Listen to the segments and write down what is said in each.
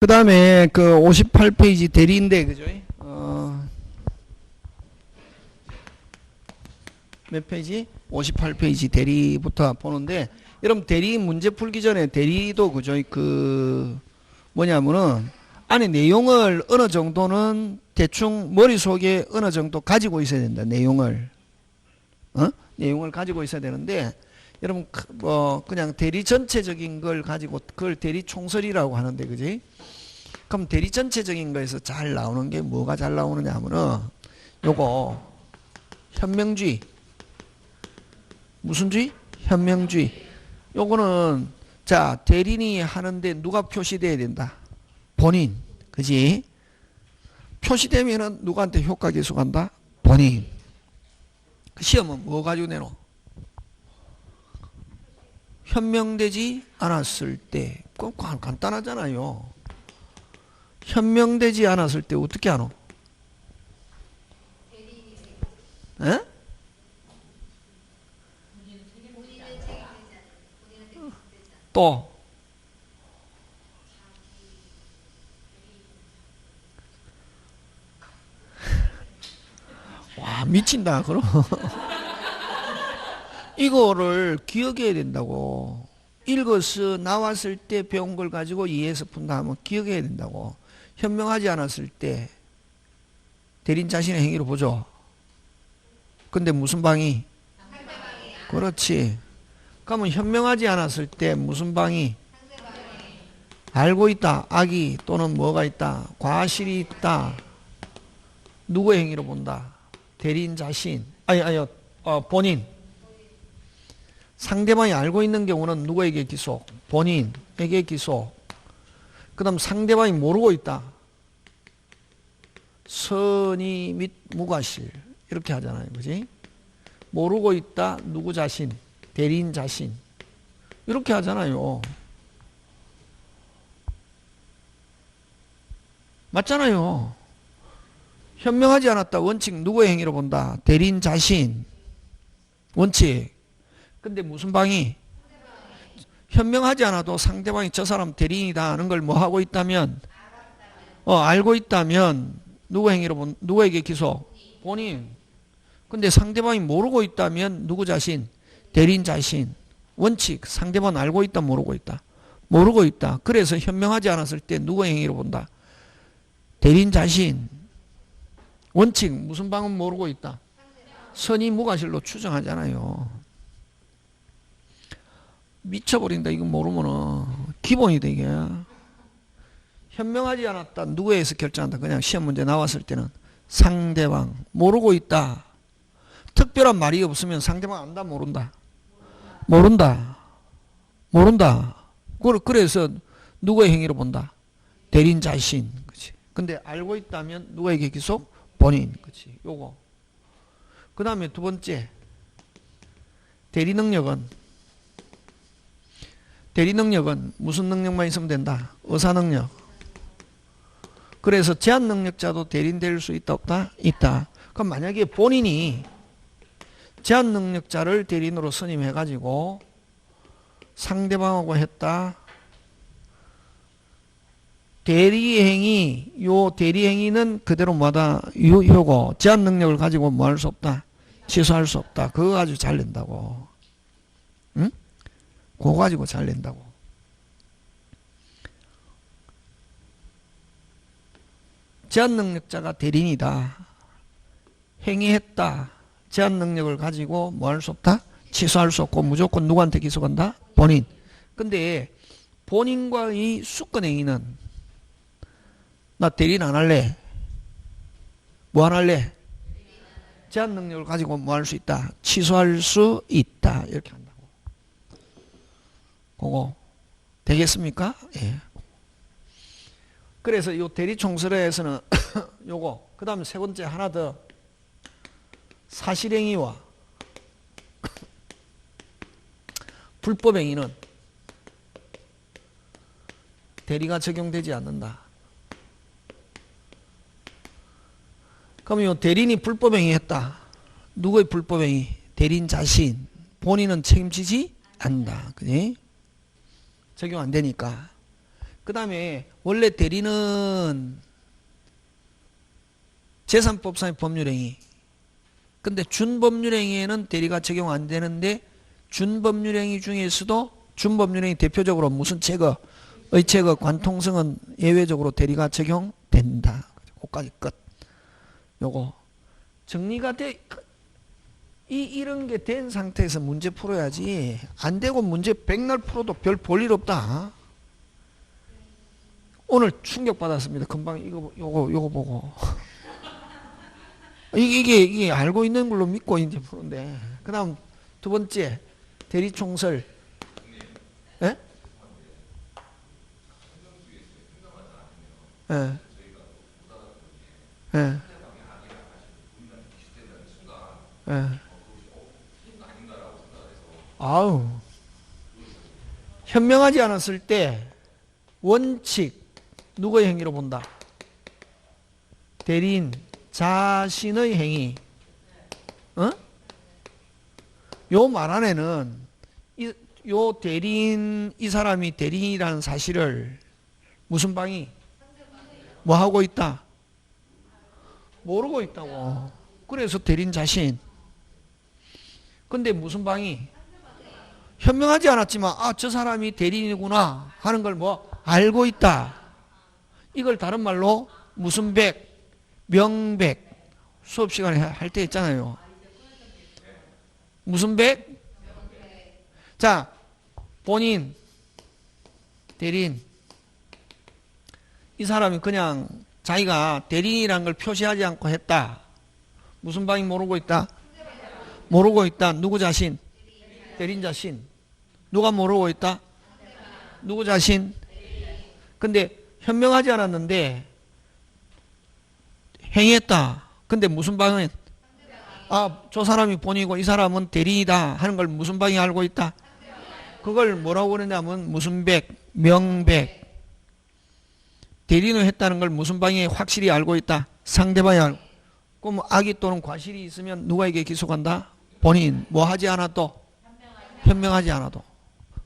그 다음에 그 58페이지 대리인데, 그죠? 몇 페이지? 58페이지 대리부터 보는데, 여러분 대리 문제 풀기 전에 대리도 그죠? 뭐냐면은, 안에 내용을 어느 정도는 대충 머릿속에 어느 정도 가지고 있어야 된다. 내용을 가지고 있어야 되는데, 여러분 그냥 대리 전체적인 걸 가지고 그걸 대리 총설이라고 하는데, 그지? 그럼 대리 전체적인 거에서 잘 나오는 게 뭐가 잘 나오느냐 하면은 요거 현명주의. 무슨 주의? 현명주의. 요거는 자 대리인이 하는데 누가 표시돼야 된다? 본인. 그지? 표시되면은 누구한테 효과 계속한다? 본인. 그 시험은 뭐 가지고 내노? 현명되지 않았을 때. 그건 간단하잖아요. 현명되지 않았을 때 어떻게 하노? 에? 또 와 미친다 그럼 이거를 기억해야 된다고. 읽어서 나왔을 때 배운 걸 가지고 이해해서 푼다 하면 기억해야 된다고. 현명하지 않았을 때 대리인 자신의 행위로 보죠. 근데 무슨 방이? 그렇지. 그러면 현명하지 않았을 때 무슨 방이? 알고 있다. 악이 또는 뭐가 있다. 과실이 있다. 누구의 행위로 본다? 대리인 자신. 본인. 상대방이 알고 있는 경우는 누구에게 기소? 본인에게 기소. 그 다음 상대방이 모르고 있다. 선의 및 무과실. 이렇게 하잖아요. 그지? 모르고 있다. 누구 자신? 대리인 자신. 이렇게 하잖아요. 맞잖아요. 현명하지 않았다. 원칙 누구의 행위로 본다? 대리인 자신. 원칙. 근데 무슨 방이? 현명하지 않아도 상대방이 저 사람 대리인이다 하는 걸 뭐 하고 있다면? 알고 있다면 누구 행위로 누구에게 기소? 본인. 근데 상대방이 모르고 있다면 누구 자신? 대리인 자신. 원칙 상대방 알고 있다 모르고 있다? 모르고 있다. 그래서 현명하지 않았을 때 누구 행위로 본다? 대리인 자신. 원칙 무슨 방은 모르고 있다? 선의 무과실로 추정하잖아요. 미쳐버린다. 이거 모르면은 기본이다 이게. 현명하지 않았다. 누구에서 결정한다. 그냥 시험 문제 나왔을 때는 상대방. 모르고 있다. 특별한 말이 없으면 상대방 안다 모른다. 모른다. 모른다. 그래서 누구의 행위로 본다? 대리인 자신. 그치. 근데 알고 있다면 누구에게 기속? 본인. 그치. 요거. 그 다음에 두 번째. 대리 능력은 무슨 능력만 있으면 된다? 의사 능력. 그래서 제한 능력자도 대리인 될 수 있다 없다? 있다. 그럼 만약에 본인이 제한 능력자를 대리인으로 선임해 가지고 상대방하고 했다. 요 대리행위는 그대로 뭐다? 유효고 제한 능력을 가지고 뭐 할 수 없다? 취소할 수 없다. 그거 가지고 잘 낸다고. 응? 그거 가지고 잘 낸다고. 제한 능력자가 대리인이다. 행위했다. 제한 능력을 가지고 뭐 할 수 없다? 취소할 수 없고 무조건 누구한테 기소한다? 본인. 근데 본인과의 수권행위는 나 대리인 안 할래. 뭐 안 할래? 제한 능력을 가지고 뭐 할 수 있다? 취소할 수 있다. 이렇게 한다고. 그거 되겠습니까? 예. 그래서 요 대리총설에서는 요거. 그 다음에 세 번째 하나 더. 사실행위와 불법행위는 대리가 적용되지 않는다. 그럼 요 대리인이 불법행위 했다. 누구의 불법행위? 대리인 자신. 본인은 책임지지 않는다. 그지? 적용 안 되니까. 그 그 다음에 원래 대리는 재산법상의 법률행위. 근데 준법률행위에는 대리가 적용 안 되는데 준법률행위 중에서도 준법률행위 대표적으로 무슨 체거, 의체거, 관통성은 예외적으로 대리가 적용된다. 그까지 끝. 요거 정리가 돼. 이런 게 된 상태에서 문제 풀어야지. 안 되고 문제 백날 풀어도 별 볼 일 없다. 오늘 충격받았습니다. 금방 요거 보고. 이게 알고 있는 걸로 믿고 이제 푸는데. 그 다음 두 번째, 대리총설. 예? 예. 예. 예. 아우. 현명하지 않았을 때 원칙 누구의 행위로 본다? 대리인 자신의 행위. 어? 요 말 안에는 요 대리인, 이 사람이 대리인이라는 사실을 무슨 방이 뭐 하고 있다? 모르고 있다고. 그래서 대리인 자신. 근데 무슨 방이 현명하지 않았지만 저 사람이 대리인이구나 하는 걸 뭐 알고 있다. 이걸 다른 말로 무슨 백, 명백. 수업 시간에 할 때 있잖아요. 무슨 백? 자, 본인, 대리인. 이 사람이 그냥 자기가 대리인이라는 걸 표시하지 않고 했다. 무슨 방이 모르고 있다? 모르고 있다. 누구 자신? 대리인 자신. 누가 모르고 있다? 누구 자신? 근데 현명하지 않았는데 행했다. 근데 무슨 방은? 저 사람이 본이고 이 사람은 대리인이다 하는 걸 무슨 방이 알고 있다? 그걸 뭐라고 그러냐면 무슨 백, 명백. 대리인을 했다는 걸 무슨 방이 확실히 알고 있다? 상대방이 알고. 그럼 악의 또는 과실이 있으면 누가에게 기소한다? 본인. 뭐 하지 않아도? 현명하지 않아도.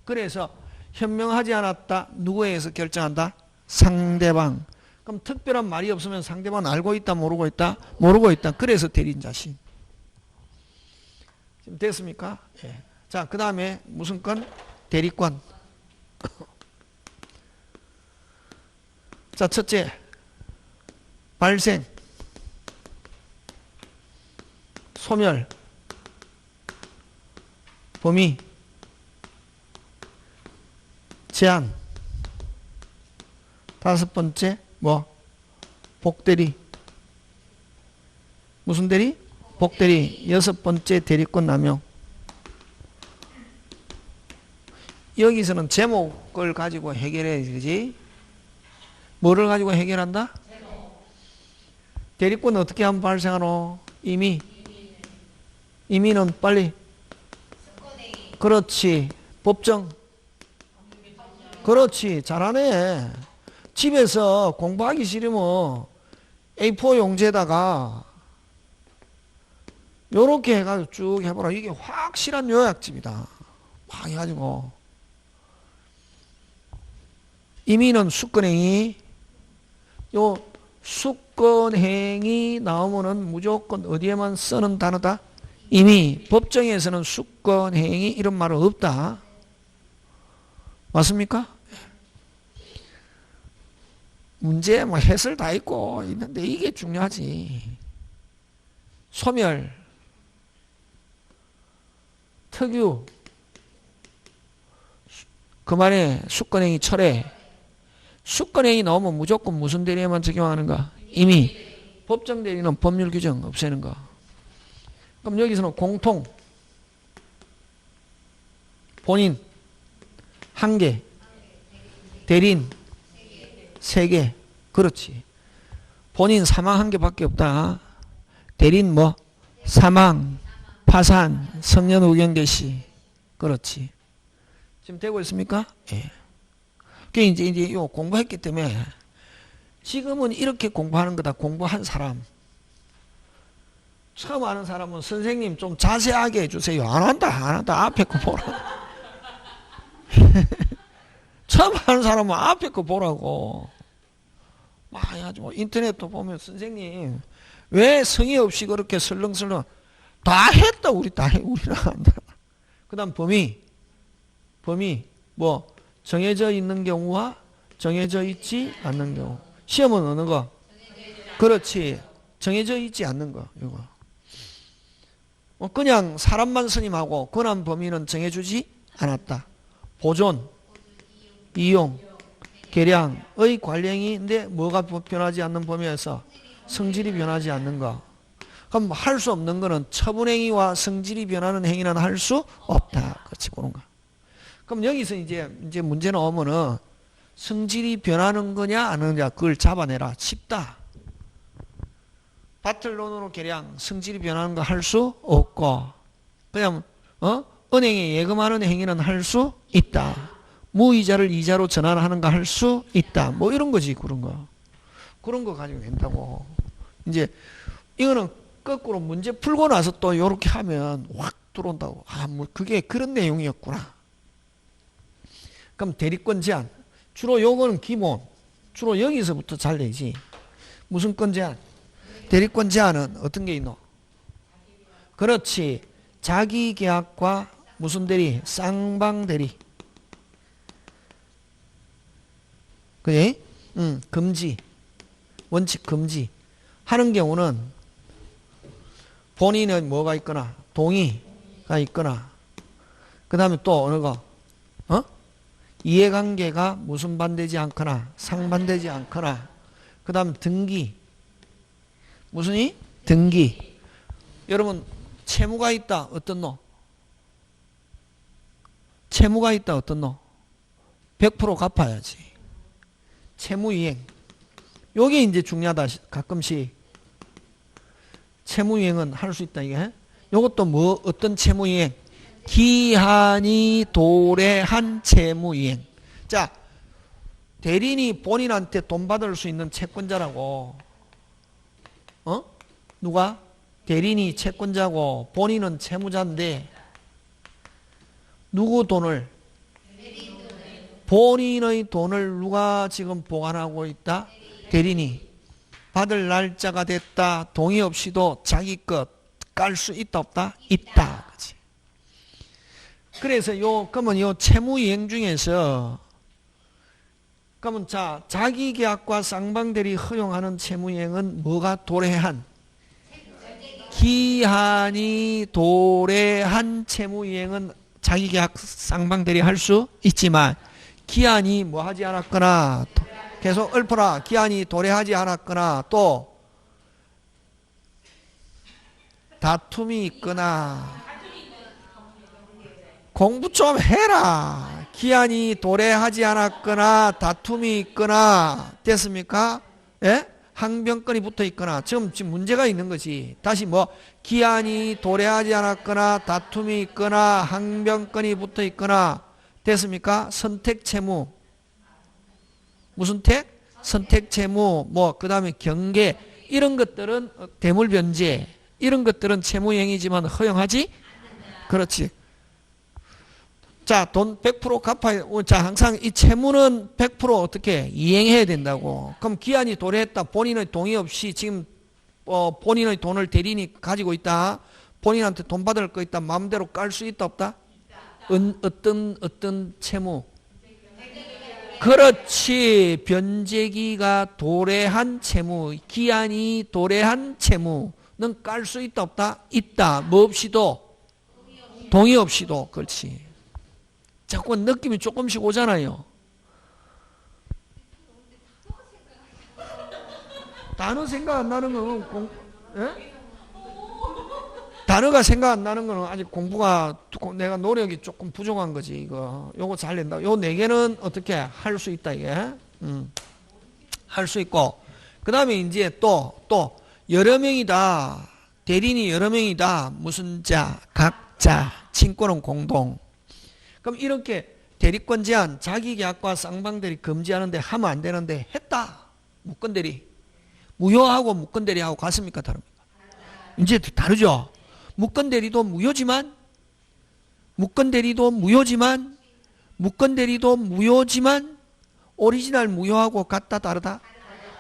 그래서 현명하지 않았다. 누구에 의해서 결정한다? 상대방. 그럼 특별한 말이 없으면 상대방은 알고 있다, 모르고 있다? 모르고 있다. 그래서 대리인 자신. 지금 됐습니까? 예. 자, 그 다음에 무슨 건? 대리권. 자, 첫째, 발생, 소멸, 범위, 제한. 다섯 번째, 뭐? 복대리. 무슨 대리? 복대리. 여섯 번째, 대리권 남용. 여기서는 제목을 가지고 해결해야 되지. 뭐를 가지고 해결한다? 대리권 어떻게 하면 발생하노? 임의는 빨리. 그렇지. 법정. 그렇지. 잘하네. 집에서 공부하기 싫으면 A4 용지에다가 요렇게 해가지고 쭉 해보라. 이게 확실한 요약집이다. 막 해가지고. 임의는 수권행위. 요 수권행위 나오면은 무조건 어디에만 쓰는 단어다? 임의. 법정에서는 수권행위 이런 말은 없다. 맞습니까? 문제 뭐 해설 다 있고 있는데 이게 중요하지. 소멸, 특유, 그 말에 수권행위 철회. 수권행위 나오면 무조건 무슨 대리에만 적용하는가? 임의. 법정 대리는 법률 규정 없애는 거. 그럼 여기서는 공통, 본인, 한 개, 대리인, 세 개. 그렇지. 본인 사망 한 개밖에 없다. 대리인 뭐? 사망, 파산, 성년 의견 개시. 그렇지. 지금 되고 있습니까? 예. 그게 이제 요 공부했기 때문에 지금은 이렇게 공부하는 거다. 공부한 사람. 처음 하는 사람은 선생님 좀 자세하게 해주세요. 안 한다. 앞에 거 보라. 처음 하는 사람은 앞에 거 보라고. 많이 하죠. 뭐 인터넷도 보면 선생님 왜 성의 없이 그렇게 설렁설렁 다 했다. 우리는 한다. 그 다음 범위 뭐 정해져 있는 경우와 정해져 있지 않는 경우. 시험은 어느 거? 그렇지. 정해져 있지 않는 거. 이거. 그냥 사람만 선임하고 권한 범위는 정해주지 않았다. 보존, 이용, 계량의 관행인데 뭐가 변하지 않는 범위에서 성질이 변하지 않는 거. 그럼 할 수 없는 거는 처분행위와 성질이 변하는 행위는 할 수 없다. 그렇지, 그런 거. 그럼 여기서 이제 문제 나오면은 성질이 변하는 거냐 안 하느냐 그걸 잡아내라. 쉽다. 바틀론으로 계량 성질이 변하는 거 할 수 없고 그냥 은행에 예금하는 행위는 할 수 있다. 무이자를 이자로 전환하는 거 할 수 있다. 뭐 이런 거지. 그런 거 가지고 된다고. 이제 이거는 거꾸로 문제 풀고 나서 또 이렇게 하면 확 들어온다고. 아, 뭐 그게 그런 내용이었구나. 그럼 대리권 제한. 주로 요거는 기본. 주로 여기서부터 잘 내지. 무슨 권 제한? 대리권 제한은 어떤 게 있노? 그렇지. 자기 계약과 무슨 대리? 쌍방 대리. 그래? 금지. 원칙 금지. 하는 경우는 본인은 뭐가 있거나 동의가 있거나 그 다음에 또 어느 거? 이해관계가 무슨 반대지 않거나 상반되지 않거나 그 다음에 등기. 무슨 이? 등기. 여러분 채무가 있다. 어떤 노? 채무가 있다. 어떤 노? 100% 갚아야지. 채무이행. 요게 이제 중요하다. 가끔씩. 채무이행은 할 수 있다. 이게. 요것도 뭐, 어떤 채무이행? 기한이 도래한 채무이행. 자, 대리인이 본인한테 돈 받을 수 있는 채권자라고. 누가? 대리인이 채권자고 본인은 채무자인데 누구 돈을? 본인의 돈을 누가 지금 보관하고 있다? 대리인이. 받을 날짜가 됐다. 동의 없이도 자기 것 깔 수 있다 없다? 있다. 그치? 그래서 그러면 요 채무이행 중에서 그러면 자기 계약과 쌍방대리 허용하는 채무이행은 뭐가 도래한? 기한이 도래한 채무이행은 자기 계약 쌍방대리 할 수 있지만 기한이 뭐 하지 않았거나 계속 읊어라. 기한이 도래하지 않았거나 또 다툼이 있거나 공부 좀 해라. 기한이 도래하지 않았거나 다툼이 있거나 됐습니까? 예? 항변권이 붙어 있거나 지금 문제가 있는 거지. 다시 뭐 기한이 도래하지 않았거나 다툼이 있거나 항변권이 붙어 있거나 됐습니까? 선택 채무. 무슨 택? 선택 채무. 뭐 그다음에 경계. 이런 것들은 대물 변제. 이런 것들은 채무행위지만 허용하지? 그렇지. 자, 돈 100% 갚아야, 항상 이 채무는 100% 어떻게 이행해야 된다고. 그럼 기한이 도래했다. 본인의 동의 없이 지금, 본인의 돈을 대리인이 가지고 있다. 본인한테 돈 받을 거 있다. 마음대로 깔 수 있다, 없다? 어떤 채무? 그렇지. 변제기가 도래한 채무, 기한이 도래한 채무는 깔 수 있다, 없다? 있다. 뭐 없이도? 동의 없이도. 그렇지. 자꾸 느낌이 조금씩 오잖아요. 단어 생각 안 나는 거는 예? 단어가 생각 안 나는 거는 아직 공부가 내가 노력이 조금 부족한 거지. 이거 요거 잘 낸다. 요 네 개는 어떻게 할 수 있다 이게. 할 수 있고 그 다음에 이제 또 여러 명이다. 대리인이 여러 명이다. 무슨 자, 각자, 친권은 공동. 그럼 이렇게 대리권 제한, 자기 계약과 쌍방대리 금지하는데 하면 안 되는데 했다. 무권대리. 무효하고 무권대리하고 같습니까? 다릅니까? 이제 다르죠. 무권대리도 무효지만 무권 대리도 무효지만 오리지널 무효하고 같다 다르다?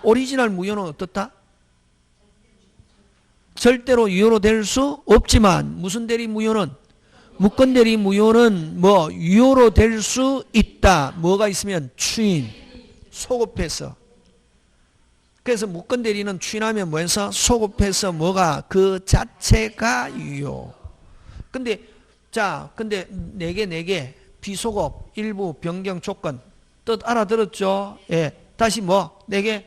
오리지널 무효는 어떻다? 절대로 유효로 될 수 없지만 무슨 대리 무효는? 무권 대리 무효는 뭐 유효로 될 수 있다. 뭐가 있으면 추인, 소급해서. 그래서 무권 대리는 추인하면 뭐해서? 소급해서 뭐가 그 자체가 유효. 근데 근데 네 개 비소급 일부 변경 조건 뜻 알아들었죠? 예. 다시 뭐? 네 개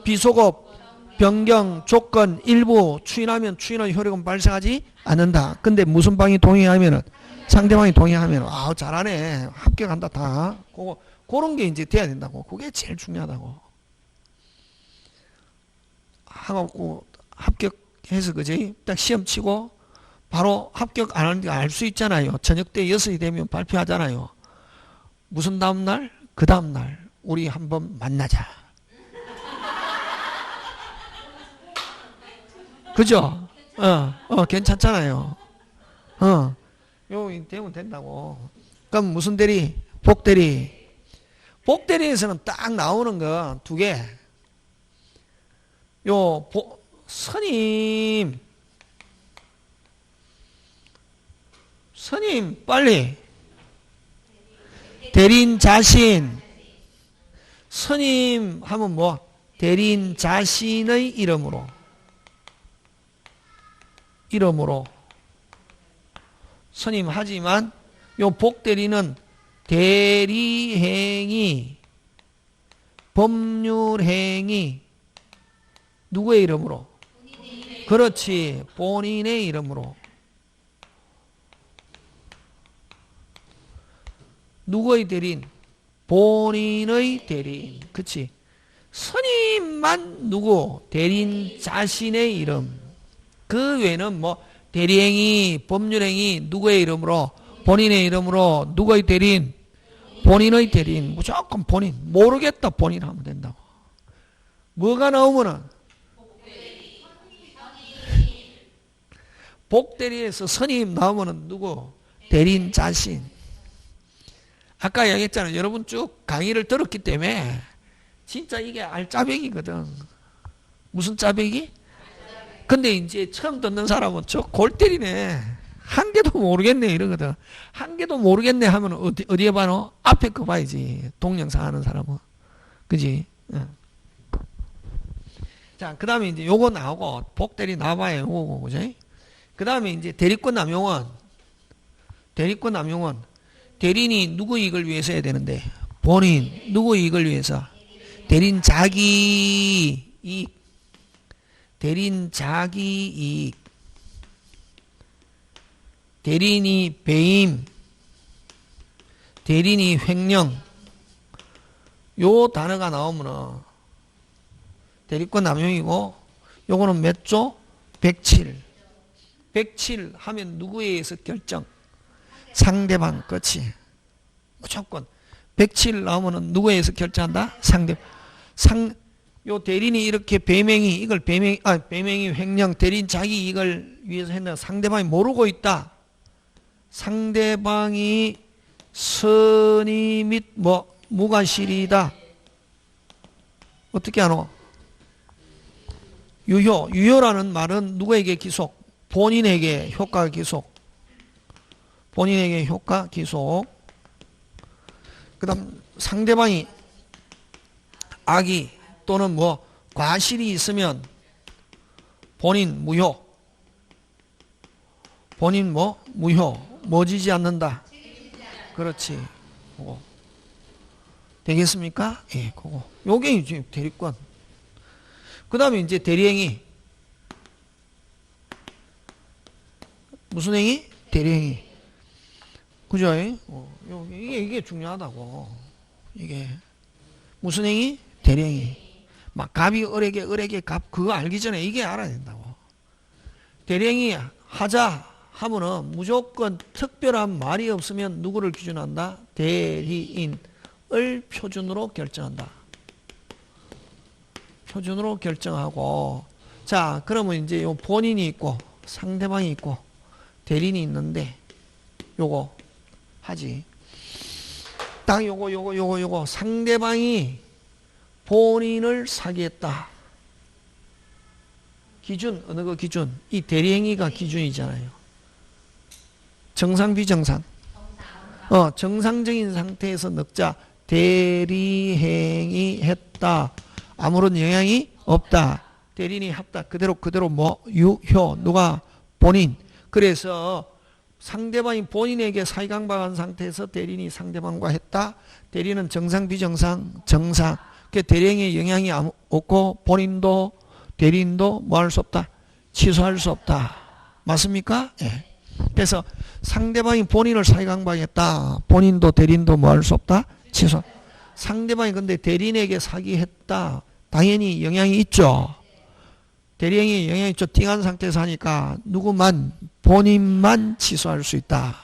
비소급 변경 조건 일부 추인하면 추인의 효력은 발생하지 않는다. 근데 무슨 방이 동의하면은 상대방이 동의하면 잘하네. 합격한다 다. 그런 게 이제 돼야 된다고. 그게 제일 중요하다고. 하고 합격해서 그지? 딱 시험 치고 바로 합격 안 하는지 알 수 있잖아요. 저녁 때 6시 되면 발표하잖아요. 무슨 다음날? 그 다음날 우리 한번 만나자. 그죠? 괜찮잖아요. 요 되면 된다고. 그럼 무슨 대리? 복대리. 복대리에서는 딱 나오는 거 두 개. 스님 빨리. 대리인 자신. 스님 하면 뭐? 대리인 자신의 이름으로 스님 하지만 요 복대리는 대리행위, 법률행위 누구의 이름으로? 그렇지. 본인의 이름으로. 누구의 대리인? 본인의 대리인. 그치? 스님만 누구? 대리인 자신의 이름. 그 외에는 뭐 대리행위, 법률행위 누구의 이름으로? 본인의 이름으로. 누구의 대리인? 본인의 대리인. 무조건 본인. 모르겠다 본인 하면 된다고. 뭐가 나오면은 복대리에서 스님 나오면은 누구? 대리인 자신. 아까 얘기했잖아요. 여러분 쭉 강의를 들었기 때문에 진짜 이게 알짜배기거든. 무슨 짜배기? 근데 이제 처음 듣는 사람은 저 골 때리네. 한 개도 모르겠네 이러거든. 한 개도 모르겠네 하면 어디에 봐노? 앞에 거 봐야지. 동영상 하는 사람은. 그지? 자, 그 다음에 이제 요거 나오고, 복대리 나와봐요. 요거, 그지? 그 다음에 이제 대리권 남용은, 대리인이 누구 이익을 위해서 해야 되는데? 본인. 누구 이익을 위해서? 대리인 자기 이익. 대리인 자기 이익. 대리인이 배임. 대리인이 횡령. 요 단어가 나오면은 대리권 남용이고, 요거는 몇 조? 107. 107 하면 누구에 의해서 결정? 상대방. 그렇지. 무조건 107 나오면은 누구에 의해서 결정한다? 요 대리인이 이렇게 배명이 횡령, 대리인 자기 이익을 위해서 했는데 상대방이 모르고 있다. 상대방이 선의 및 무과실이다. 어떻게 하노? 유효라는 말은 누구에게 기속? 본인에게 효과 기속. 본인에게 효과 기속. 그 다음 상대방이 악의 또는 과실이 있으면 본인 무효. 본인 무효. 뭐지지 않는다. 그렇지. 그거. 되겠습니까? 예, 그거. 요게 이제 대리권. 그 다음에 이제 대리행위. 무슨 행위? 대리행위. 그죠? 이게 중요하다고. 이게. 무슨 행위? 대리행위. 막 갑이 을에게 갑, 그거 알기 전에 이게 알아야 된다고. 대리행위 하자 하면은 무조건 특별한 말이 없으면 누구를 기준한다? 대리인을 표준으로 결정한다. 표준으로 결정하고. 자, 그러면 이제 요 본인이 있고 상대방이 있고 대리인이 있는데 요거 하지. 딱 요거 상대방이 본인을 사기했다. 기준 어느 거 기준? 이 대리행위가 기준이잖아요. 정상 비정상? 정상적인 상태에서 넉자 대리행위 했다. 아무런 영향이 없다. 대리인이 했다. 그대로 뭐 유효 누가 본인. 그래서 상대방이 본인에게 사기강박한 상태에서 대리인이 상대방과 했다. 대리는 정상 비정상? 정상. 그 대리행위에 영향이 없고 본인도 대리인도 뭐 할 수 없다? 취소할 수 없다. 맞습니까? 예. 그래서 상대방이 본인을 사기강박했다. 본인도 대리인도 뭐 할 수 없다? 취소. 상대방이 근데 대리인에게 사기했다. 당연히 영향이 있죠. 대리행위에 영향이 있죠. 띵한 상태에서 하니까 누구만 본인만 취소할 수 있다.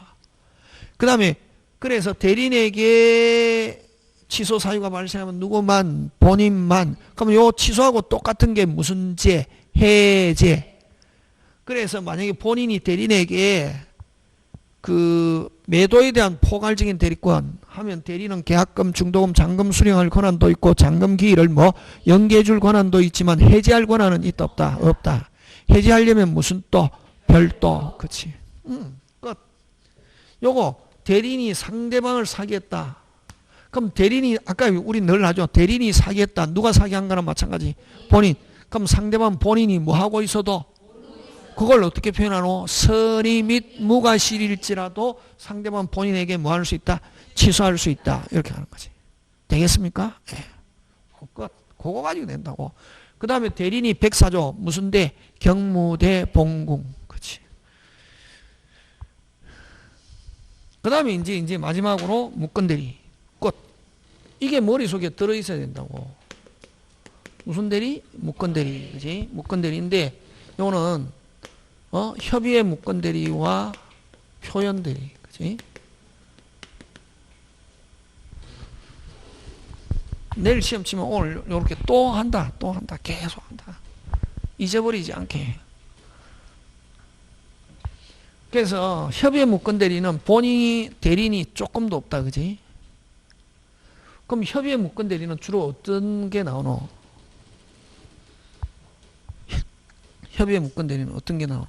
그 다음에 그래서 대리인에게 취소 사유가 발생하면 누구만 본인만 그러면 요 취소하고 똑같은 게 무슨 죄? 해제. 그래서 만약에 본인이 대리인에게 그 매도에 대한 포괄적인 대리권 하면 대리는 계약금, 중도금, 잔금 수령할 권한도 있고 잔금 기일을 뭐 연기해 줄 권한도 있지만 해지할 권한은 있다 없다? 없다. 해지하려면 무슨 또 별도. 그치. 끝. 요거 대리인이 상대방을 사기했다. 그럼 대리인이 아까 우리 늘 하죠. 대리인이 사기했다. 누가 사기한 거나 마찬가지. 본인. 그럼 상대방 본인이 뭐 하고 있어도 그걸 어떻게 표현하노? 선의 및 무과실일지라도 상대방 본인에게 뭐 할 수 있다? 취소할 수 있다. 이렇게 하는 거지. 되겠습니까? 예. 끝. 그거 가지고 된다고. 그 다음에 대리인이 백사조. 무슨 대? 경무대 봉궁. 그치. 그 다음에 이제 마지막으로 무건대리. 끝. 이게 머릿속에 들어있어야 된다고. 무슨 대리? 무건대리. 그치? 무건대리인데, 요거는 협의의 무건대리와 표현대리. 그치? 내일 시험 치면 오늘 이렇게 또 한다. 계속 한다. 잊어버리지 않게. 그래서 협의의 무건대리는 본인이 대리인이 조금도 없다. 그지? 그럼 협의의 무건대리는 주로 어떤 게 나오노? 협의의 무건대리는 어떤 게 나오노?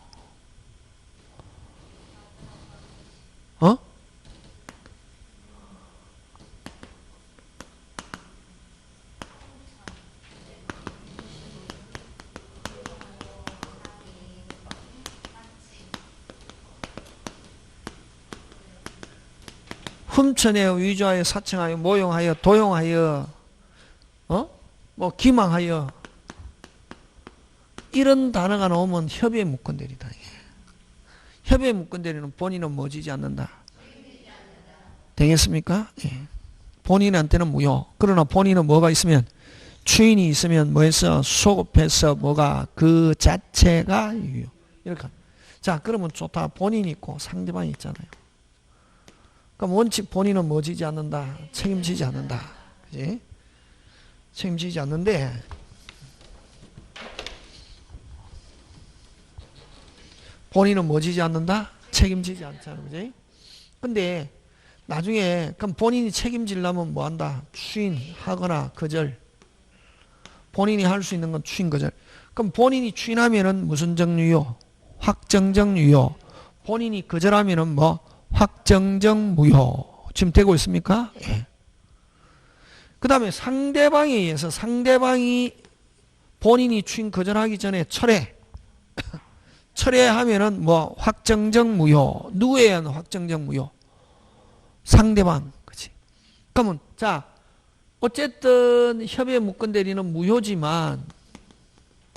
훔쳐내어 위조하여 사칭하여 모용하여 도용하여 뭐 기망하여 이런 단어가 나오면 협의의 무건대리다. 협의의 무건대리는 본인은 뭐 지지 않는다. 되겠습니까? 예. 본인한테는 무효. 그러나 본인은 뭐가 있으면 추인이 있으면 뭐해서 소급해서 뭐가 그 자체가 유효. 이렇게. 자 그러면 좋다. 본인이 있고 상대방이 있잖아요. 그럼 원칙 본인은 뭐 지지 않는다? 책임지지 않는다. 그지? 책임지지 않는데 본인은 뭐 지지 않는다? 책임지지 않잖아. 그지? 근데 나중에 그럼 본인이 책임지려면 뭐 한다? 추인하거나 거절. 본인이 할 수 있는 건 추인 거절. 그럼 본인이 추인하면은 무슨 정유효? 확정적 유효. 본인이 거절하면은 뭐 확정적 무효. 지금 되고 있습니까? 예. 그 다음에 상대방에 의해서 상대방이 본인이 추인 거절하기 전에 철회. 철회하면은 뭐 확정적 무효. 누구에 의한 확정적 무효? 상대방. 그치? 그러면 자 어쨌든 협의의 무건대리는 무효지만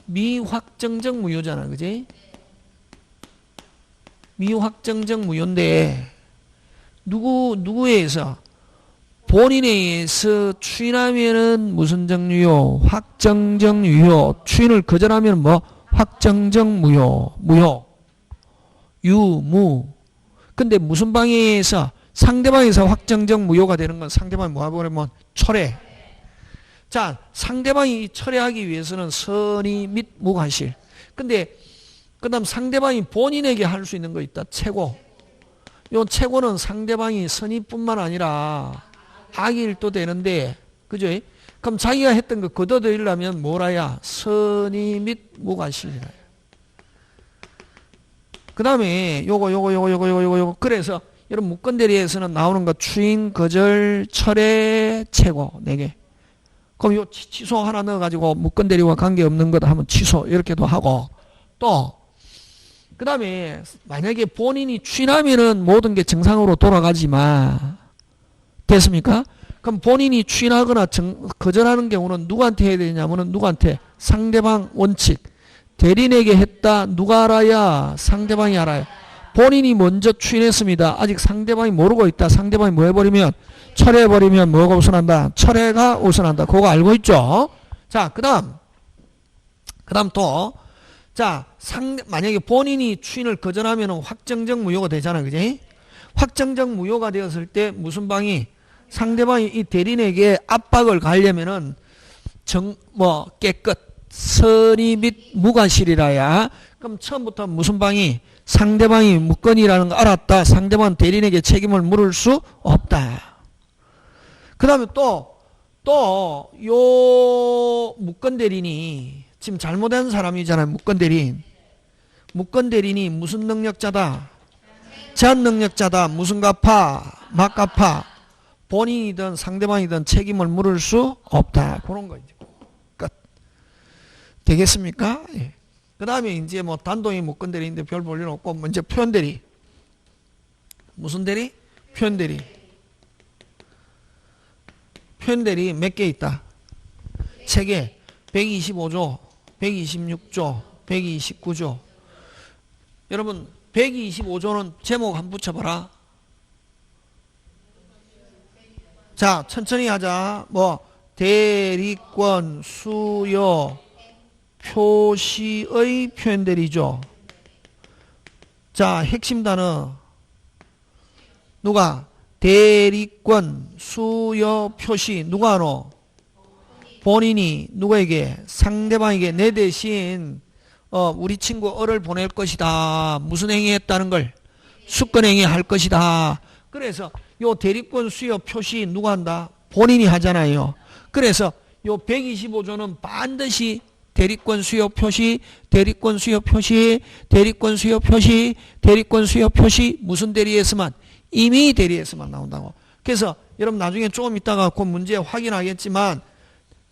미확정적 무효잖아. 그지? 미확정적 무효인데 누구에 의해서? 본인에 의해서 추인하면은 무슨 정유효? 확정적 유효. 추인을 거절하면 뭐? 확정적 무효. 유무. 근데 무슨 방에 의해서? 상대방에서 확정적 무효가 되는 건 상대방이 뭐 하버리면 철회. 자, 상대방이 철회하기 위해서는 선의 및 무과실. 근데 그 다음 상대방이 본인에게 할 수 있는 거 있다. 최고. 요 최고는 상대방이 선의뿐만 아니라 악일도 되는데, 그죠? 그럼 자기가 했던 거 거둬들이려면 뭐라야? 선의 및 무과실이라. 그 다음에 요거. 그래서 여러분 무건대리에서는 나오는 거 추인, 거절, 철회, 최고 4개. 그럼 요 취소 하나 넣어가지고 무건대리와 관계없는 것 하면 취소 이렇게도 하고 또 그 다음에 만약에 본인이 추인하면은 모든 게 정상으로 돌아가지만 됐습니까? 그럼 본인이 추인하거나 거절하는 경우는 누구한테 해야 되냐면은 누구한테? 상대방 원칙. 대리인에게 했다. 누가 알아야? 상대방이 알아요. 본인이 먼저 추인했습니다. 아직 상대방이 모르고 있다. 상대방이 뭐 해버리면? 철회해버리면 뭐가 우선한다? 철회가 우선한다. 그거 알고 있죠? 자, 그 다음 또, 자, 만약에 본인이 추인을 거절하면 확정적 무효가 되잖아. 그지? 확정적 무효가 되었을 때 무슨 방이? 상대방이 이 대리인에게 압박을 가하려면은 깨끗, 선의 및 무과실이라야. 그럼 처음부터 무슨 방이? 상대방이 무건이라는 거 알았다. 상대방 대리인에게 책임을 물을 수 없다. 그 다음에 요 무건 대리인이 지금 잘못한 사람이잖아요. 무건 대리인이 무슨 능력자다? 제한 능력자다. 무슨 갚아? 막 갚아. 본인이든 상대방이든 책임을 물을 수 없다. 그런 거죠. 끝. 되겠습니까? 예. 그 다음에 이제 뭐 단독이 무건 대리인데 별 볼 일 없고, 먼저 표현 대리. 무슨 대리? 표현 대리. 표현 대리 몇 개 있다? 3개. 125조, 126조, 129조. 여러분 125조는 제목 한번 붙여봐라. 자, 천천히 하자. 뭐 대리권 수요 표시의 표현 대리죠. 자, 핵심 단어 누가? 대리권 수요 표시 누가 하노? 본인이 누구에게? 상대방에게 내 대신 우리 친구 을을 보낼 것이다. 무슨 행위 했다는 걸? 수권행위 할 것이다. 그래서 요 대리권 수요 표시 누가 한다? 본인이 하잖아요. 그래서 요 125조는 반드시 대리권 수요 표시, 대리권 수요 표시, 대리권 수요 표시, 대리권 수요 표시 무슨 대리에서만? 임의 대리에서만 나온다고. 그래서 여러분 나중에 조금 있다가 그 문제 확인하겠지만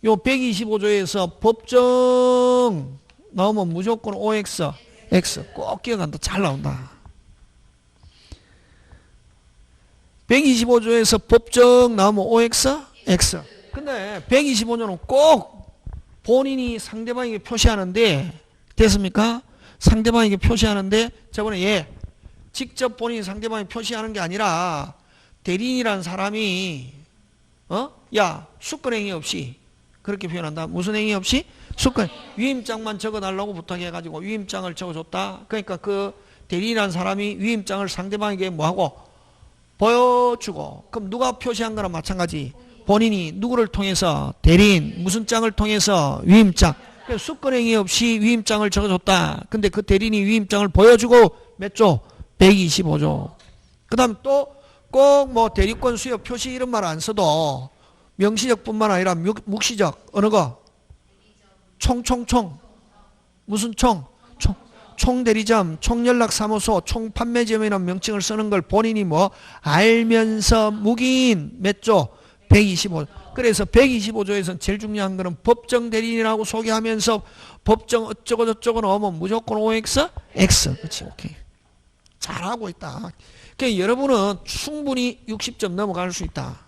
요 125조에서 법정 나오면 무조건 OX, X 꼭 기억한다. 잘 나온다. 125조에서 법정 나오면 OX, X. 근데 125조는 꼭 본인이 상대방에게 표시하는데 됐습니까? 상대방에게 표시하는데 저번에 직접 본인이 상대방에게 표시하는 게 아니라 대리인이라는 사람이 야 수권행위 없이 그렇게 표현한다. 무슨 행위 없이? 수권. 위임장만 적어달라고 부탁해가지고 위임장을 적어줬다. 그러니까 그 대리인이라는 사람이 위임장을 상대방에게 뭐하고? 보여주고. 그럼 누가 표시한 거랑 마찬가지. 본인이 누구를 통해서? 대리인. 무슨 장을 통해서? 위임장. 그래서 수권행위 없이 위임장을 적어줬다. 근데 그 대리인이 위임장을 보여주고 몇 조? 125조. 그 다음 또 꼭 뭐 대리권 수요 표시 이런 말 안 써도 명시적 뿐만 아니라 묵시적. 어느 거? 무슨 총대리점, 총연락사무소, 총판매점이라는 명칭을 쓰는 걸 본인이 뭐 알면서 묵인 몇 조? 125. 그래서 125조에서는 제일 중요한 거는 법정 대리인이라고 소개하면서 법정 어쩌고 저쩌고 넣으면 무조건 OX, X. 그렇지, 오케이. 잘하고 있다. 그러니까 여러분은 충분히 60점 넘어갈 수 있다.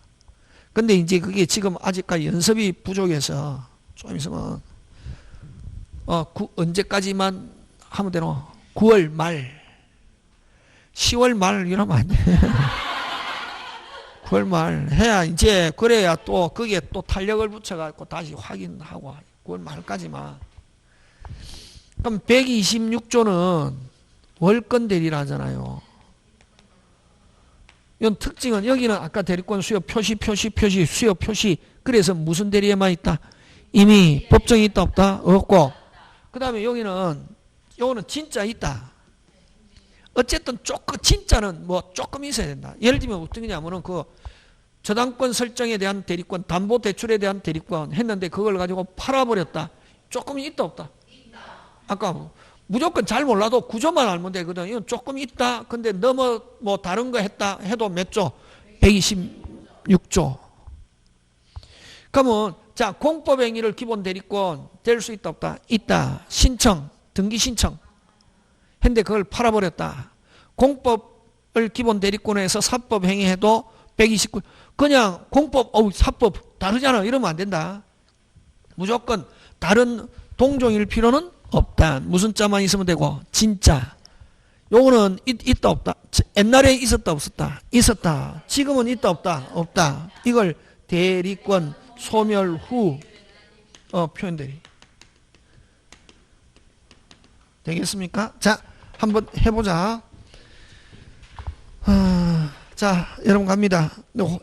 근데 이제 그게 지금 아직까지 연습이 부족해서 좀 있으면 언제까지만 하면 되노? 9월 말 10월 말 이러면 안 돼. 9월 말 해야 이제 그래야 또 거기에 또 탄력을 붙여갖고 다시 확인하고 9월 말까지만. 그럼 126조는 월권 대리를 하잖아요. 이건 특징은 여기는 아까 대리권 수요 표시 수요 표시. 그래서 무슨 대리에만 있다? 이미 법정이 있다 없다? 없고. 그 다음에 요거는 진짜 있다. 어쨌든 조금 진짜는 뭐 조금 있어야 된다. 예를 들면 어떤 거냐면은 그 저당권 설정에 대한 대리권, 담보대출에 대한 대리권 했는데 그걸 가지고 팔아버렸다. 조금 있다 없다? 아까 무조건 잘 몰라도 구조만 알면 되거든. 이건 조금 있다. 근데 너무 뭐 다른 거 했다 해도 몇 조? 126조. 그러면 자, 공법행위를 기본 대리권 될 수 있다 없다? 있다. 신청, 등기 신청 했는데 그걸 팔아버렸다. 공법을 기본 대리권에 해서 사법 행위해도 129. 그냥 공법, 사법 다르잖아. 이러면 안 된다. 무조건 다른 동종일 필요는 없다. 무슨 자만 있으면 되고. 진짜. 요거는 있다 없다. 옛날에 있었다 없었다. 있었다. 지금은 있다 없다. 없다. 이걸 대리권 소멸 후 표현 대리. 되겠습니까? 자, 한번 해보자. 자, 여러분 갑니다.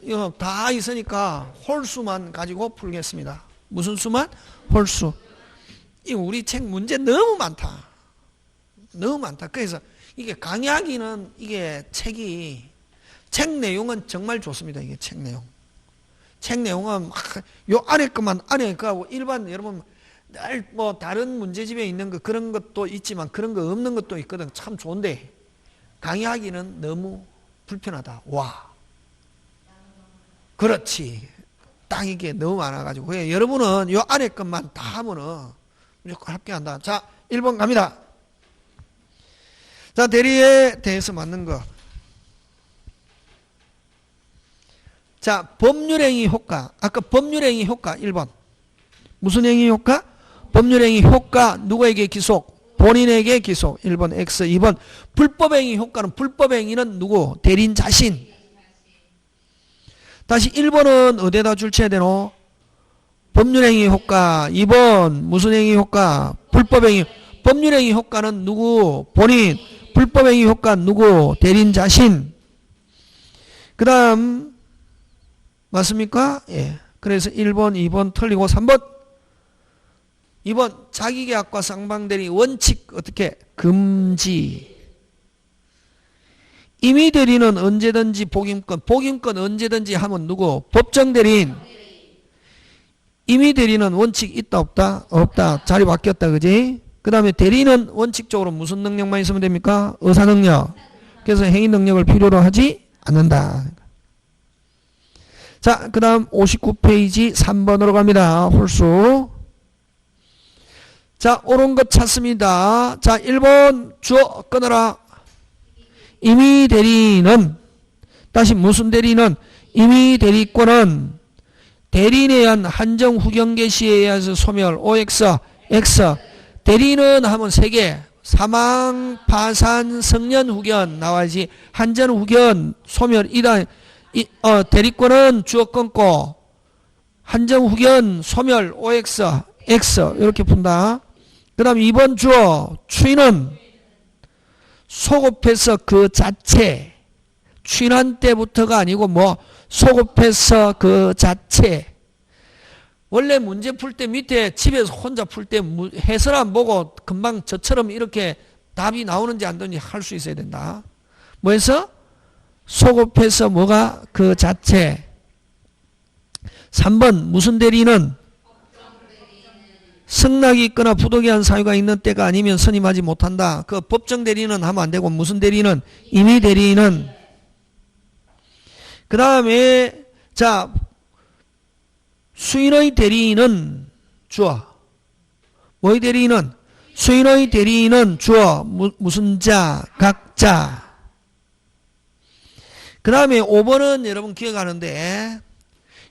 이거 다 있으니까 홀수만 가지고 풀겠습니다. 무슨 수만? 홀수. 이 우리 책 문제 너무 많다. 너무 많다. 그래서 이게 강의하기는 이게 책 내용은 정말 좋습니다. 이게 책 내용. 책 내용은 막 요 안에 것만 안에 거하고 일반 여러분 늘 뭐 다른 문제집에 있는 거 그런 것도 있지만 그런 거 없는 것도 있거든. 참 좋은데 강의하기는 너무 불편하다. 와. 그렇지. 딱 이게 너무 많아가지고. 여러분은 요 안에 것만 다 하면은 무조건 합격한다. 자, 1번 갑니다. 자, 대리에 대해서 맞는 거. 자, 법률행위 효과. 아까 법률행위 효과 1번. 무슨 행위 효과? 법률행위 효과. 누구에게 기속? 본인에게 기속. 1번 X. 2번 불법행위 효과는 불법행위는 누구? 대리인 자신. 다시 1번은 어디에다 줄쳐야 되노? 법률행위 효과. 2번 무슨 행위 효과? 불법행위. 법률행위 효과는 누구? 본인. 불법행위 효과 누구? 대리인 자신. 그 다음 맞습니까? 예. 그래서 1번, 2번 틀리고 3번. 2번 자기계약과 쌍방대리 원칙 어떻게? 금지. 임의대리는 언제든지 복임권. 복임권 언제든지 하면 누구? 법정대리인. 임의대리는 원칙 있다 없다? 없다. 자리 바뀌었다. 그지? 그 다음에 대리는 원칙적으로 무슨 능력만 있으면 됩니까? 의사능력. 그래서 행위능력을 필요로 하지 않는다. 자, 그 다음 59페이지 3번으로 갑니다. 홀수. 자, 옳은 것 찾습니다. 자, 1번 주어 끊어라. 임의대리는 다시 무슨 대리는? 임의대리권은 대리인에 의한 한정 후견 개시에 의해서 소멸. OX, X. 대리인은 하면 3개. 사망, 파산, 성년 후견 나와야지. 한전 후견, 소멸. 대리권은 주어 끊고 한정 후견, 소멸, OX, X 이렇게 푼다. 그 다음 2번 주어 추인은 소급해서 그 자체. 추인한 때부터가 아니고 뭐 소급해서 그 자체. 원래 문제 풀 때 밑에 집에서 혼자 풀 때 해설 안 보고 금방 저처럼 이렇게 답이 나오는지 안 되는지 할 수 있어야 된다. 뭐해서? 소급해서 뭐가? 그 자체. 3번 무슨 대리는? 승낙이 있거나 부득이한 사유가 있는 때가 아니면 선임하지 못한다. 그 법정 대리는 하면 안 되고 무슨 대리는? 임의 대리는. 그 다음에 자 수인의 대리인은 주어. 뭐의 대리인은? 수인의 대리인은 주어. 무슨 자? 각자. 그 다음에 5번은 여러분 기억하는데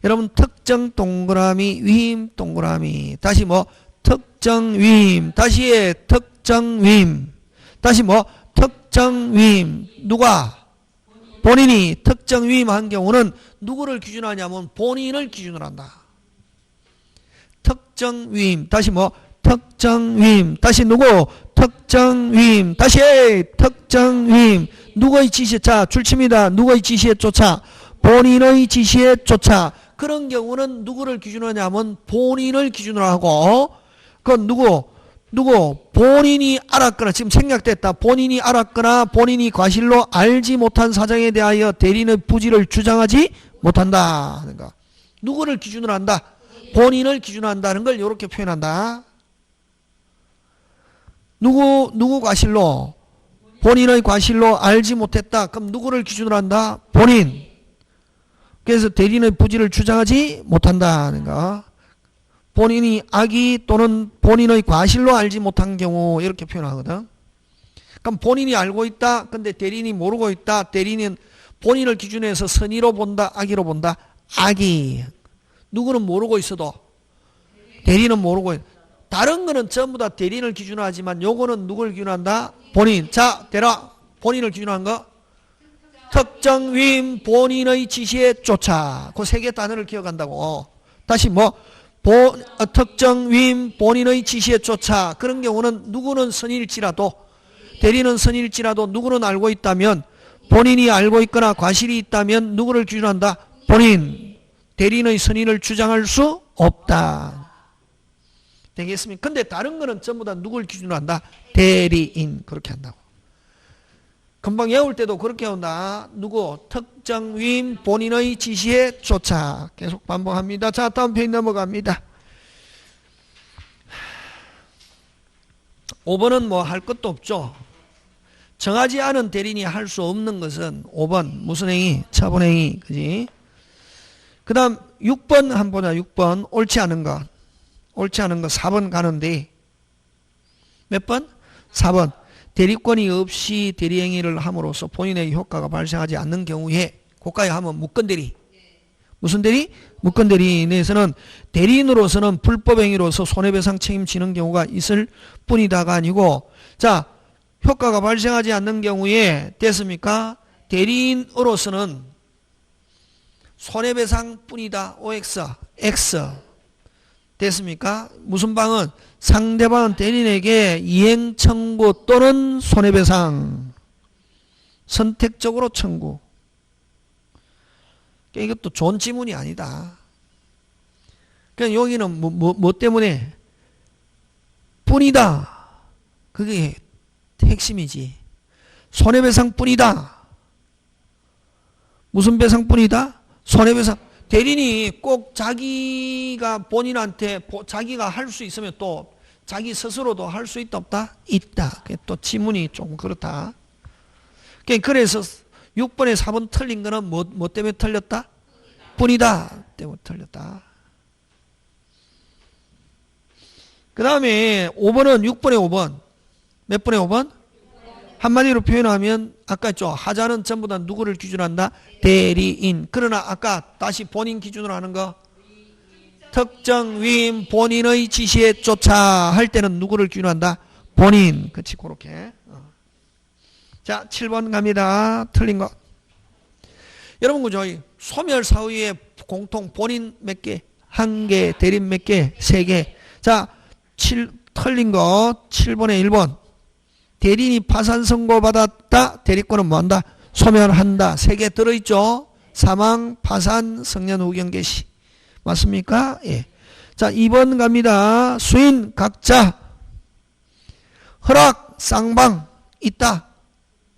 여러분 특정 동그라미 위임 동그라미 다시 뭐 특정 위임 다시 특정 위임 다시 뭐 특정 위임 누가? 본인이 특정 위임한 경우는 누구를 기준하냐면 본인을 기준으로 한다. 특정 위임 다시 뭐 특정 위임 다시 누구? 특정 위임 다시 특정 위임 누구의 지시에 자 줄칩니다. 누구의 지시에 쫓아? 본인의 지시에 쫓아. 그런 경우는 누구를 기준으로 하냐면 본인을 기준으로 하고 그건 누구? 본인이 알았거나 지금 생략됐다. 본인이 알았거나 본인이 과실로 알지 못한 사정에 대하여 대리인의 부지를 주장하지 못한다. 그러니까 누구를 기준으로 한다? 본인을 기준으로 한다는 걸 이렇게 표현한다. 누구 과실로? 본인의 과실로 알지 못했다. 그럼 누구를 기준으로 한다? 본인. 그래서 대리인의 부지를 주장하지 못한다. 그러니까 본인이 악의 또는 본인의 과실로 알지 못한 경우 이렇게 표현하거든. 그럼 본인이 알고 있다. 근데 대리인이 모르고 있다. 대리인은 본인을 기준해서 선의로 본다. 악의로 본다. 악의. 누구는 모르고 있어도 대리인은 모르고 있다. 다른 거는 전부 다 대리인을 기준으로 하지만 요거는 누구를 기준으로 한다? 본인. 자, 대라. 본인을 기준으로 한 거. 특정 위임 본인의 지시에 쫓아. 그 세 개 단어를 기억한다고. 다시 특정 위임 본인의 지시에 쫓아. 그런 경우는 누구는 선일지라도 대리는 선일지라도 누구는 알고 있다면 본인이 알고 있거나 과실이 있다면 누구를 기준한다? 본인. 대리인의 선의를 주장할 수 없다. 되겠습니까? 근데 다른 거는 전부 다 누구를 기준으로 한다? 대리인. 그렇게 한다고. 금방 외울 때도 그렇게 한다. 누구? 특정 위임 본인의 지시에 쫓아. 계속 반복합니다. 자, 다음 페이지 넘어갑니다. 5번은 뭐 할 것도 없죠. 정하지 않은 대리인이 할 수 없는 것은 5번 무슨 행위? 처분행위. 그지? 그 다음 6번 한번 보자. 6번 옳지 않은 거. 옳지 않은 거 4번 가는데 몇 번? 4번. 대리권이 없이 대리행위를 함으로써 본인에게 효과가 발생하지 않는 경우에 고가에 하면 무건대리. 무슨 대리? 무건대리 내에서는 대리인으로서는 불법행위로서 손해배상 책임지는 경우가 있을 뿐이다가 아니고, 자, 효과가 발생하지 않는 경우에 됐습니까? 대리인으로서는 손해배상 뿐이다. OX, X. 됐습니까? 무슨 방은? 상대방 대리인에게 이행 청구 또는 손해배상. 선택적으로 청구. 이것도 좋은 지문이 아니다. 그냥 여기는 뭐 때문에? 뿐이다. 그게 핵심이지. 손해배상 뿐이다. 무슨 배상 뿐이다? 손해배상. 대리인이 꼭 자기가 본인한테 자기가 할 수 있으면 또 자기 스스로도 할 수 있다 없다? 있다. 그게 또 지문이 좀 그렇다. 그래서 6번에 4번 틀린 거는 뭐 때문에 틀렸다? 뿐이다 때문에 틀렸다. 그 다음에 5번은 6번에 5번. 몇 번에 5번? 한마디로 표현하면 아까 했죠. 하자는 전부 다 누구를 기준으로 한다? 대리인. 그러나 아까 다시 본인 기준으로 하는 거. 특정 위임 본인의 지시에 쫓아 할 때는 누구를 기준으로 한다? 본인. 그렇지 그렇게. 자 7번 갑니다. 틀린 거. 여러분 그죠? 소멸 사후에 공통 본인 몇 개? 1개. 대리인 몇 개? 3개. 자 틀린 거 7번에 1번. 대리인이 파산 선고받았다. 대리권은 뭐한다? 소멸한다. 3개 들어있죠? 사망, 파산, 성년 후견 개시. 맞습니까? 예. 자 2번 갑니다. 수인 각자 허락 쌍방 있다.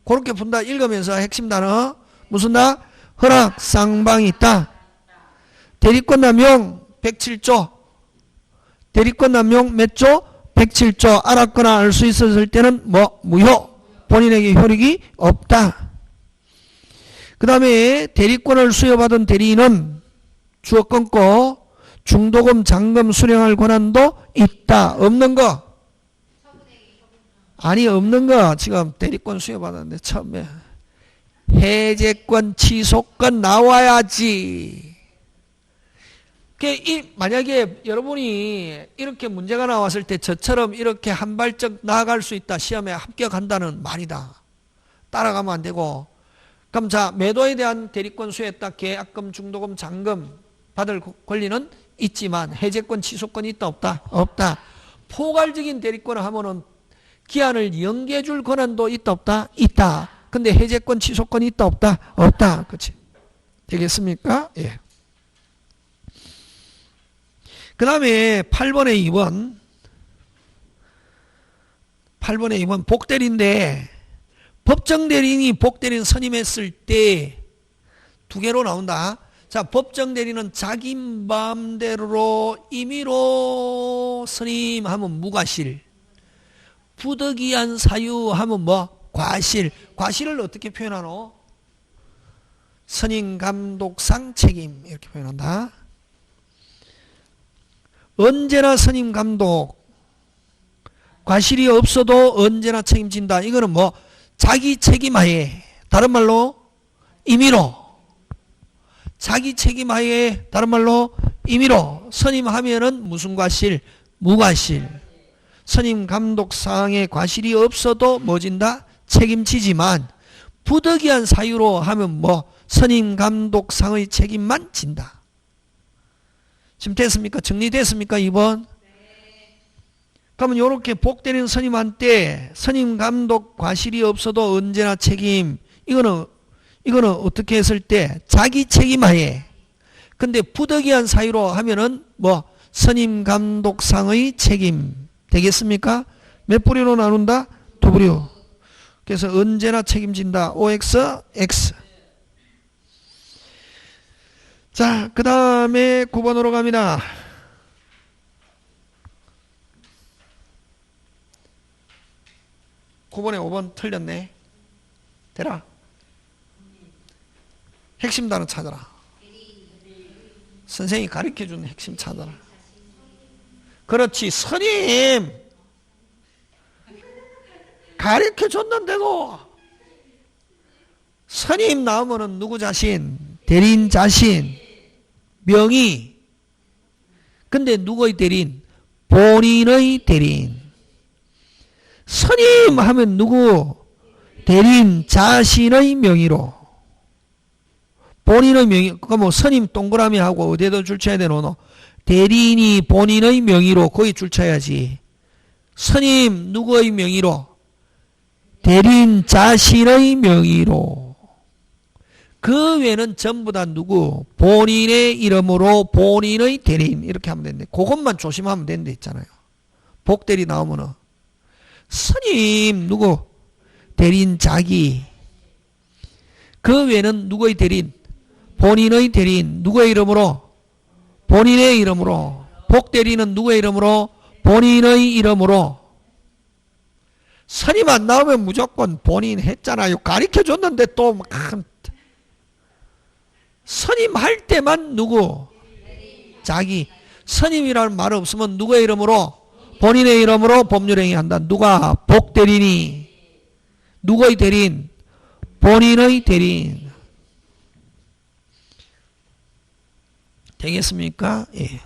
그렇게 본다. 읽으면서 핵심 단어 무슨 다? 허락 쌍방이 있다. 대리권 남용 107조. 대리권 남용 몇 조? 107조. 알았거나 알 수 있었을 때는 무효. 본인에게 효력이 없다. 그 다음에 대리권을 수여받은 대리인은 주어 끊고 중도금 잔금 수령할 권한도 있다. 없는 거? 아니 없는 거. 지금 대리권 수여받았는데 처음에 해제권 취소권 나와야지. 만약에 여러분이 이렇게 문제가 나왔을 때 저처럼 이렇게 한 발짝 나아갈 수 있다. 시험에 합격한다는 말이다. 따라가면 안 되고. 그럼 자 매도에 대한 대리권 수여했다. 계약금, 중도금, 잔금 받을 권리는 있지만 해제권, 취소권이 있다 없다? 없다. 포괄적인 대리권을 하면은 기한을 연기해 줄 권한도 있다 없다? 있다. 근데 해제권, 취소권이 있다 없다? 없다. 그렇지? 되겠습니까? 예. 그 다음에 8번에 2번. 8번에 2번 복대리인데 법정대리인이 복대리인 선임했을 때 두 개로 나온다. 자, 법정 대리는 자기 마음대로 임의로 스님 하면 무과실, 부득이한 사유 하면 뭐 과실. 과실을 어떻게 표현하노? 스님 감독상 책임 이렇게 표현한다. 언제나 스님 감독 과실이 없어도 언제나 책임진다. 이거는 뭐 자기 책임하에, 다른 말로 임의로, 자기 책임하에, 다른 말로 임의로 스님 하면은 무슨 과실? 무과실. 스님 감독상의 과실이 없어도 뭐 진다? 책임지지만 부득이한 사유로 하면 뭐 스님 감독상의 책임만 진다. 지금 됐습니까? 정리됐습니까? 2번. 그러면 이렇게 복되는 스님한테 스님 감독 과실이 없어도 언제나 책임. 이거는 어떻게 했을 때 자기 책임하에. 근데 부득이한 사유로 하면은 뭐 스님 감독상의 책임 되겠습니까? 몇 부류로 나눈다? 2부류. 그래서 언제나 책임진다. OX, X. 자, 그 다음에 9번으로 갑니다. (9번에) 5번 틀렸네. 되라. 핵심 단어 찾아라. 선생님이 가르쳐준 핵심 찾아라. 그렇지. 스님 가르쳐줬는데도 스님 나오면은 누구 자신? 대리인 자신, 명의. 근데 누구의 대리인? 본인의 대리인. 스님 하면 누구? 대리인 자신의 명의로. 본인의 명의. 그러니까 뭐 스님 동그라미 하고 어디에도 줄쳐야 되노? 대리인이 본인의 명의로 거기 줄쳐야지. 스님 누구의 명의로? 대리인 자신의 명의로. 그 외에는 전부 다 누구? 본인의 이름으로 본인의 대리인 이렇게 하면 되는데 그것만 조심하면 된다 했잖아요. 복대리 나오면은 스님 누구? 대리인 자기. 그 외에는 누구의 대리인? 본인의 대리인. 누구의 이름으로? 본인의 이름으로. 복대리는 누구의 이름으로? 본인의 이름으로. 스님 안 나오면 무조건 본인 했잖아요. 가르쳐줬는데 또 막 스님 할 때만 누구? 자기. 스님이라는 말 없으면 누구의 이름으로? 본인의 이름으로 법률행위 한다. 누가? 복대리인이. 누구의 대리인? 본인의 대리인. 되겠습니까? 예.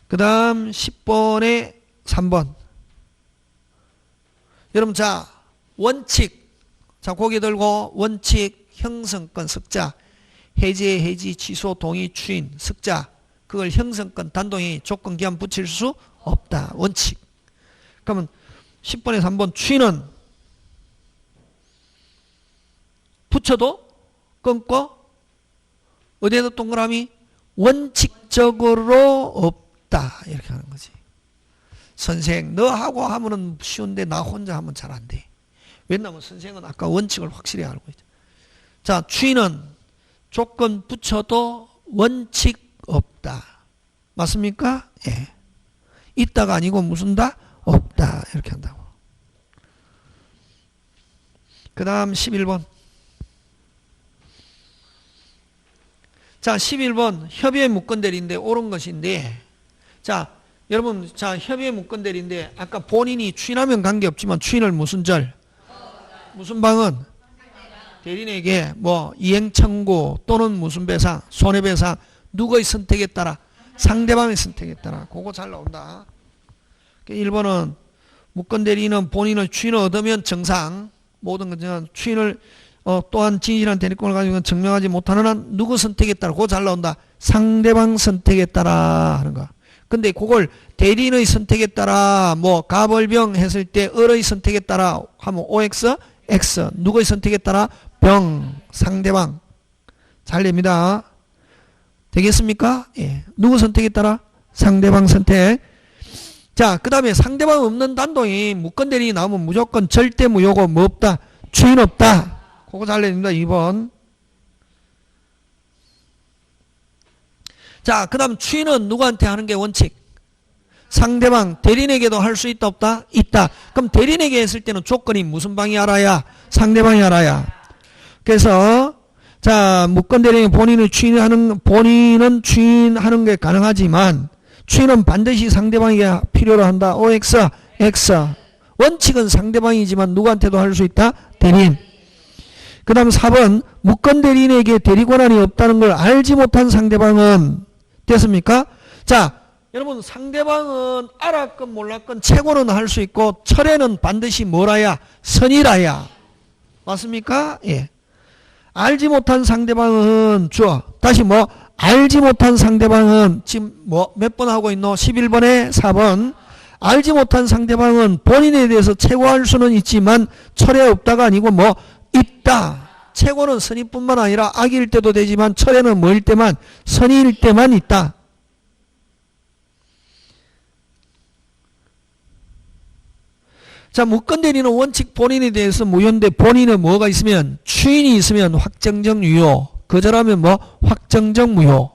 그 다음 10번에 3번. 여러분, 자, 원칙. 자, 고개 들고 원칙, 형성권, 석자. 해제, 해지, 취소, 동의, 추인, 석자. 그걸 형성권, 단동의 조건, 기한 붙일 수 없다. 원칙. 그러면 10번에 3번 추인은 붙여도 끊고 어디에도 동그라미 원칙적으로 없다. 이렇게 하는 거지. 선생 너하고 하면은 쉬운데 나 혼자 하면 잘 안 돼. 왜냐하면 선생은 아까 원칙을 확실히 알고 있죠. 자, 추인은 조건 붙여도 원칙 없다. 맞습니까? 예. 있다가 아니고 무슨 다? 없다. 이렇게 한다고. 그 다음 11번. 자, 11번 협의의 문건대리인데 옳은 것인데, 자, 여러분, 자, 협의의 문건대리인데 아까 본인이 추인하면 관계없지만 추인을 무슨 절? 무슨 방은? 대리인에게 뭐 이행 청구 또는 무슨 배상, 손해배상, 누구의 선택에 따라? 상대방의 선택에 따라. 그거 잘 나온다. 1번은 문건대리인은 본인의 추인을 얻으면 정상, 모든 것은 추인을 또한 진실한 대리권을 가지고 증명하지 못하는 한 누구 선택에 따라. 그거 잘 나온다. 상대방 선택에 따라 하는 거. 근데 그걸 대리인의 선택에 따라 뭐 가벌병 했을 때 을의 선택에 따라 하면 OX, X. 누구의 선택에 따라? 병, 상대방. 잘 됩니다. 되겠습니까? 예. 누구 선택에 따라? 상대방 선택. 자, 그 다음에 상대방 없는 단동이 무건대리인이 나오면 무조건 절대 무효고 뭐 없다? 추인 없다. 그거 잘 됩니다. 2번. 자, 그 다음 추인은 누구한테 하는 게 원칙? 상대방, 대리인에게도 할 수 있다, 없다? 있다. 그럼 대리인에게 했을 때는 조건이 무슨 방이 알아야? 상대방이 알아야. 그래서, 자, 무권 대리인이 본인은 추인하는 게 가능하지만, 추인은 반드시 상대방에게 필요로 한다. OX, X. 원칙은 상대방이지만 누구한테도 할 수 있다? 대리인. 그 다음 4번, 무권 대리인에게 대리 권한이 없다는 걸 알지 못한 상대방은, 됐습니까? 자, 여러분, 상대방은 알았건 몰랐건 최고는 할 수 있고, 철회는 반드시 뭐라야? 선이라야. 맞습니까? 예. 알지 못한 상대방은 다시 알지 못한 상대방은 지금 몇 번 하고 있노? 11번에 4번. 알지 못한 상대방은 본인에 대해서 최고할 수는 있지만 철회 없다가 아니고 있다. 최고는 선의뿐만 아니라 악일 때도 되지만 철회는 뭐일 때만? 선의일 때만 있다. 자, 무권 대리는 원칙 본인에 대해서 무효인데 본인은 뭐가 있으면? 추인이 있으면 확정적 유효. 거절하면 확정적 무효.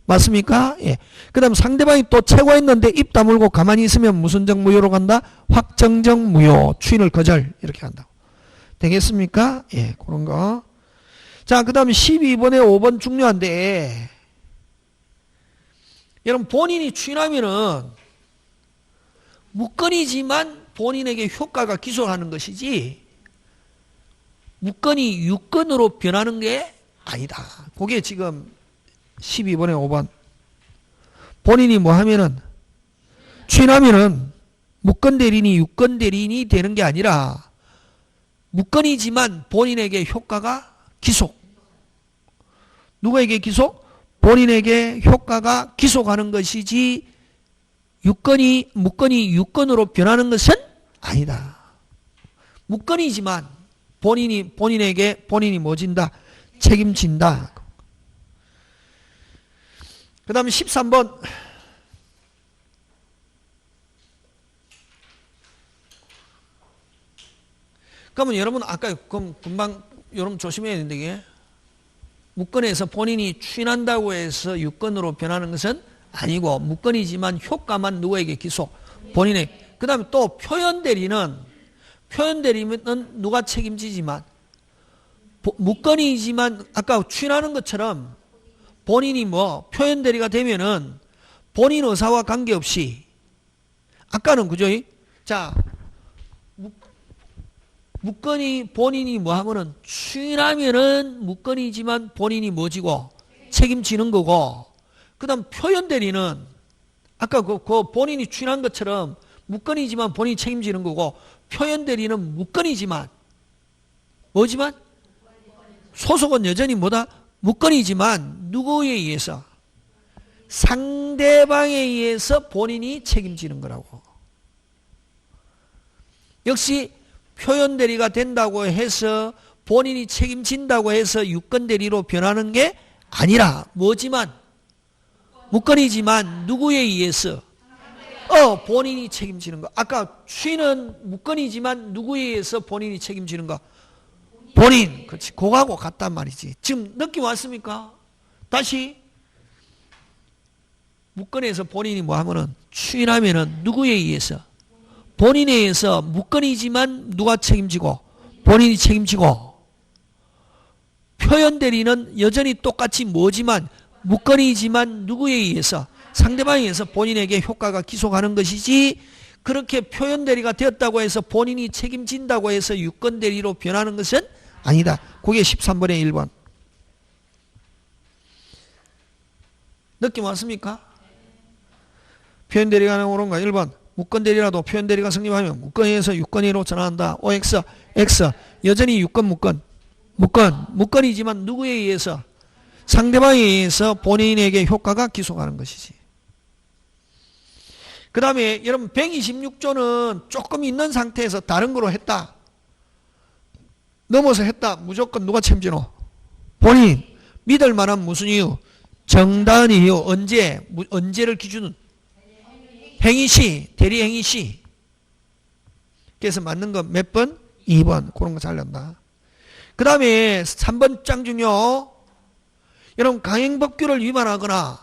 맞습니까? 예. 그 다음 상대방이 또 최고했는데 입 다물고 가만히 있으면 무슨적 무효로 간다? 확정적 무효. 추인을 거절. 이렇게 한다고. 되겠습니까? 예, 그런 거. 자, 그 다음 12번에 5번 중요한데, 여러분, 본인이 추인하면은, 무건이지만 본인에게 효과가 기소하는 것이지, 무건이 유건으로 변하는 게 아니다. 그게 지금 12번에 5번. 본인이 하면은, 추인하면은, 무건 대리인이 유건 대리인이 되는 게 아니라, 무건이지만 본인에게 효과가 기속. 누구에게 기속? 본인에게 효과가 기속하는 것이지 무건이 유건으로 변하는 것은 아니다. 무건이지만 본인에게 진다? 책임진다. 그 다음에 13번. 그러면 여러분 아까 금방 여러분 조심해야 되는데 이게 무건에서 본인이 추인한다고 해서 유건으로 변하는 것은 아니고 무건이지만 효과만 누구에게 기소? 본인에게. 그 다음에 또 표현 대리는 누가 책임지지만 무건이지만 아까 추인하는 것처럼 본인이 표현 대리가 되면은 본인 의사와 관계없이 아까는 그죠? 자, 무건이 본인이 하면은 추인하면은 무건이지만 본인이 지고 책임지는 거고, 그 다음 표현 대리는 아까 그 본인이 추인한 것처럼 무건이지만 본인이 책임지는 거고, 표현 대리는 무건이지만 뭐지만 소속은 여전히 무건이지만 누구에 의해서? 상대방에 의해서 본인이 책임지는 거라고. 역시 표현 대리가 된다고 해서 본인이 책임진다고 해서 유권 대리로 변하는 게 아니라 무건이지만 누구에 의해서? 본인이 책임지는 거. 아까 추인은 무건이지만 누구에 의해서 본인이 책임지는 거? 본인. 그렇지. 그거하고 같단 말이지. 지금 느낌 왔습니까? 다시 무건에서 본인이 하면은 추인하면은 누구에 의해서? 본인에 의해서 무건이지만 누가 책임지고? 본인이 책임지고. 표현 대리는 여전히 똑같이 뭐지만 무건이지만 누구에 의해서? 상대방에 의해서 본인에게 효과가 기속하는 것이지, 그렇게 표현 대리가 되었다고 해서 본인이 책임진다고 해서 유권 대리로 변하는 것은 아니다. 그게 13번의 1번. 느낌 왔습니까? 표현 대리가 나오는 거 1번. 무권 대리라도 표현 대리가 성립하면 무건에서 유권으로 전환한다. OX, X. 여전히 유권, 무건이지만 누구에 의해서? 상대방에 의해서 본인에게 효과가 기속하는 것이지. 그 다음에 여러분 126조는 조금 있는 상태에서 다른 거로 했다. 넘어서 했다. 무조건 누가 책임지노? 본인. 믿을 만한 무슨 이유? 정당한 이유. 언제를 기준은? 행위시, 대리 행위시. 그래서 맞는 거 몇 번? 2번. 그런 거 잘 난다. 그 다음에 3번 짱 중요. 여러분 강행법규를 위반하거나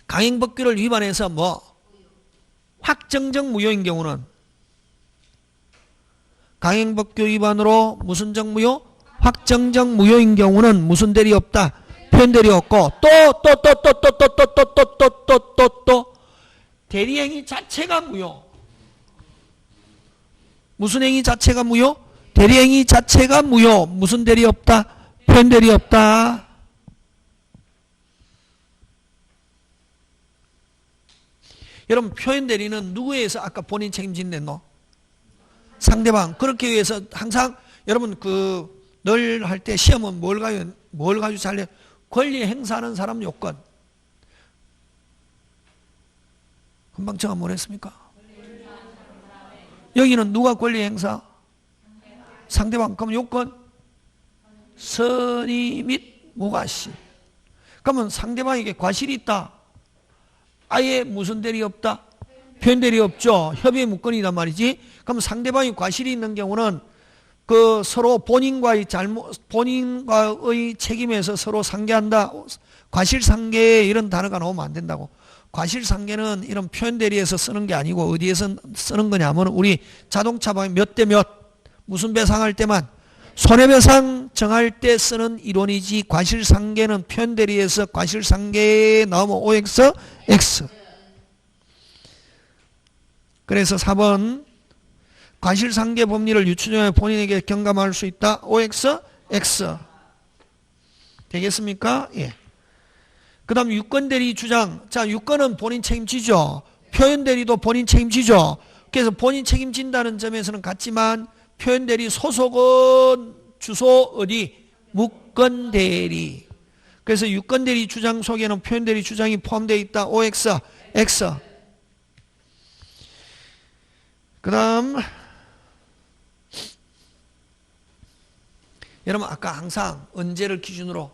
강행법규를 위반해서 뭐 확정적 무효인 경우는 강행법규 위반으로 무슨 적 무효? 확정적 무효인 경우는 무슨 대리 없다? 표현대리 없고 또 대리행위 자체가 무효. 무슨 행위 자체가 무효? 대리행위 자체가 무효. 무슨 대리 없다? 표현대리 없다. 여러분 표현대리는 누구에 의해서 아까 본인 책임진댔노? 상대방. 그렇게 위해서 항상 여러분 늘 할 때 시험은 뭘 가지고 잘 내? 권리 행사하는 사람 요건. 금방 제가 뭘 했습니까? 여기는 누가 권리 행사? 상대방. 그럼 요건? 선의 및 무과실. 그러면 상대방에게 과실이 있다. 아예 무슨 대리 없다? 표현대리 없죠. 협의의 무건이란 말이지. 그럼 상대방이 과실이 있는 경우는 서로 본인과의 책임에서 서로 상계한다. 과실상계 이런 단어가 나오면 안 된다고. 과실상계는 이런 표현대리에서 쓰는 게 아니고 어디에서 쓰는 거냐면 우리 자동차 방에 몇 대 몇 무슨 배상할 때만 손해배상 정할 때 쓰는 이론이지 과실상계는 표현대리에서 과실상계에 나오면 OX, X. 그래서 4번 과실상계 법리를 유추정해 본인에게 경감할 수 있다. OX, X. 되겠습니까? 예. 그 다음 유권대리 주장. 자, 유권은 본인 책임지죠. 표현대리도 본인 책임지죠. 그래서 본인 책임진다는 점에서는 같지만 표현대리 소속은 주소 어디? 무권대리. 그래서 유권대리 주장 속에는 표현대리 주장이 포함되어 있다. OX, X. 그 다음 여러분 아까 항상 언제를 기준으로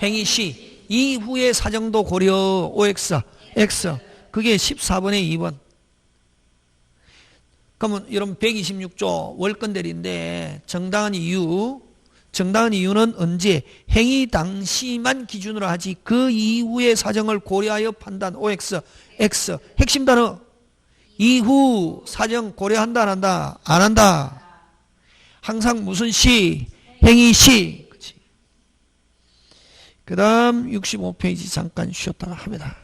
행위 시 이후의 사정도 고려 OX, X. 그게 14번의 2번. 그러면 여러분 126조 월권대리인데 정당한 이유는 언제? 행위 당시만 기준으로 하지 그 이후의 사정을 고려하여 판단 OX, X. 핵심 단어 이후 사정 고려한다 안 한다? 안 한다. 항상 무슨 시? 행위 시. 그 다음 65페이지 잠깐 쉬었다가 합니다.